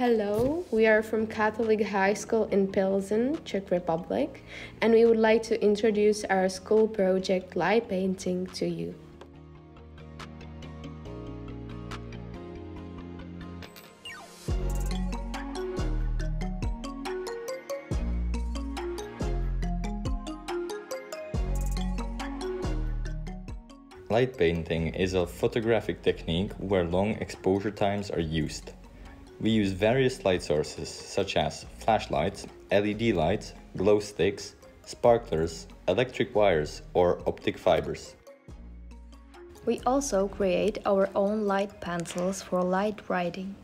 Hello, we are from Catholic High School in Plzeň, Czech Republic, and we would like to introduce our school project light painting to you. Light painting is a photographic technique where long exposure times are used. We use various light sources such as flashlights, LED lights, glow sticks, sparklers, electric wires, or optic fibers. We also create our own light pencils for light writing,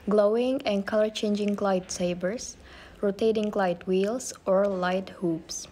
glowing and color-changing lightsabers, rotating light wheels, or light hoops.